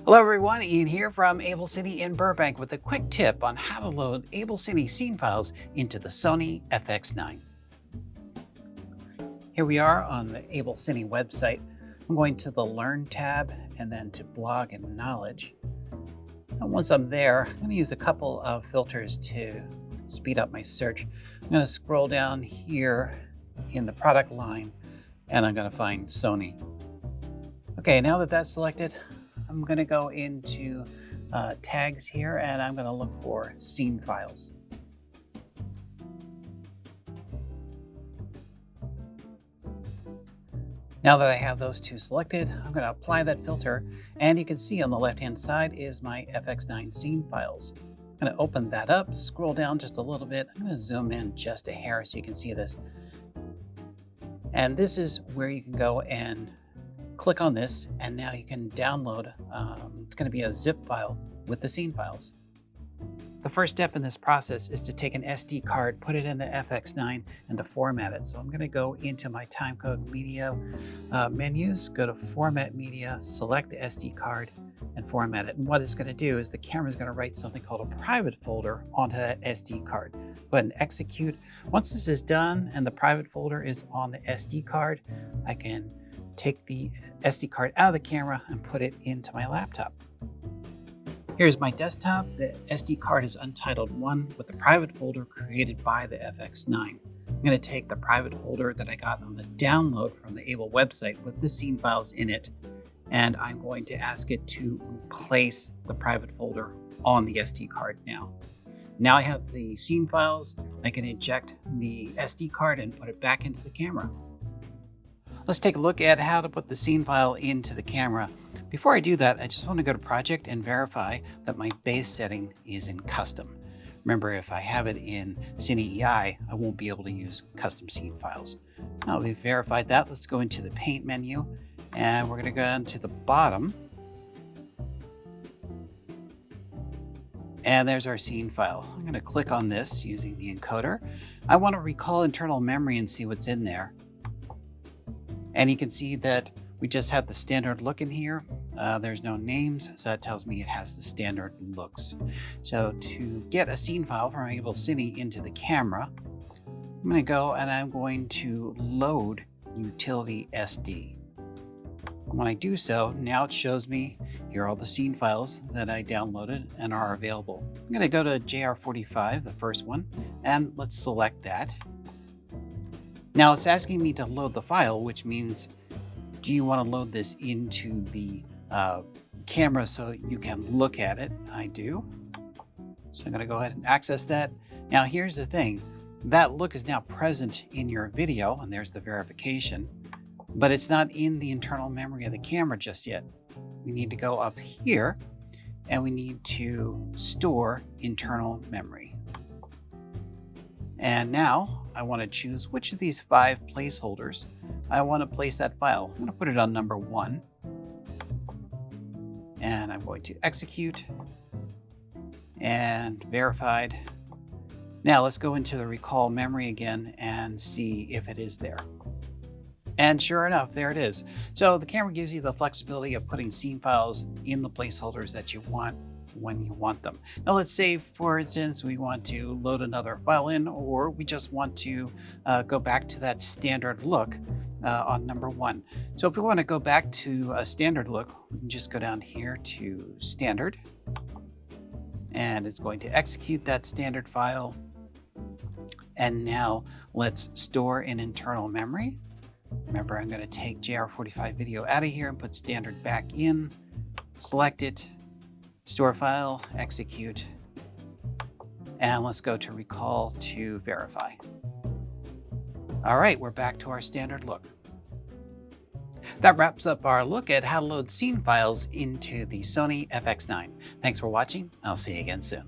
Hello everyone, Ian here from AbelCine in Burbank with a quick tip on how to load AbelCine scene files into the Sony FX9. Here we are on the AbelCine website. I'm going to the Learn tab and then to Blog and Knowledge. And once I'm there, I'm going to use a couple of filters to speed up my search. I'm going to scroll down here in the product line and I'm going to find Sony. Okay, now that that's selected, I'm going to go into tags here and I'm going to look for scene files. Now that I have those two selected, I'm going to apply that filter, and you can see on the left hand side is my FX9 scene files. I'm going to open that up, scroll down just a little bit. I'm going to zoom in just a hair so you can see this. And this is where you can go and click on this, and now you can download, it's going to be a zip file with the scene files. The first step in this process is to take an SD card, put it in the FX9, and to format it. So I'm going to go into my timecode media menus, go to Format Media, select the SD card, and format it. And what it's going to do is the camera is going to write something called a private folder onto that SD card. Go ahead and execute. Once this is done and the private folder is on the SD card, I can take the SD card out of the camera and put it into my laptop. Here's my desktop. The SD card is Untitled 1 with the private folder created by the FX9. I'm going to take the private folder that I got on the download from the Abel website with the scene files in it, and I'm going to ask it to replace the private folder on the SD card now. Now I have the scene files. I can eject the SD card and put it back into the camera. Let's take a look at how to put the scene file into the camera. Before I do that, I just want to go to Project and verify that my base setting is in Custom. Remember, if I have it in Cine EI, I won't be able to use custom scene files. Now we've verified that, let's go into the Paint menu, and we're going to go down to the bottom. And there's our scene file. I'm going to click on this using the encoder. I want to recall internal memory and see what's in there. And you can see that we just have the standard look in here. There's no names, so that tells me it has the standard looks. So to get a scene file from AbelCine into the camera, I'm going to go and I'm going to load utility SD. When I do so, now it shows me here are all the scene files that I downloaded and are available. I'm going to go to JR45, the first one, and let's select that. Now it's asking me to load the file, which means, do you want to load this into the camera so you can look at it? I do. So I'm going to go ahead and access that. Now here's the thing. That look is now present in your video, and there's the verification, but it's not in the internal memory of the camera just yet. We need to go up here, and we need to store internal memory. And now I want to choose which of these 5 placeholders I want to place that file. I'm going to put it on number 1. And I'm going to execute and verified. Now let's go into the recall memory again and see if it is there. And sure enough, there it is. So the camera gives you the flexibility of putting scene files in the placeholders that you want when you want them. Now let's say, for instance, we want to load another file in, or we just want to go back to that standard look on number 1. So if we want to go back to a standard look, we can just go down here to standard, and it's going to execute that standard file. And now let's store in internal memory. Remember, I'm going to take JR45 video out of here and put standard back in, select it, store file, execute, and let's go to recall to verify. All right, we're back to our standard look. That wraps up our look at how to load scene files into the Sony FX9. Thanks for watching. I'll see you again soon.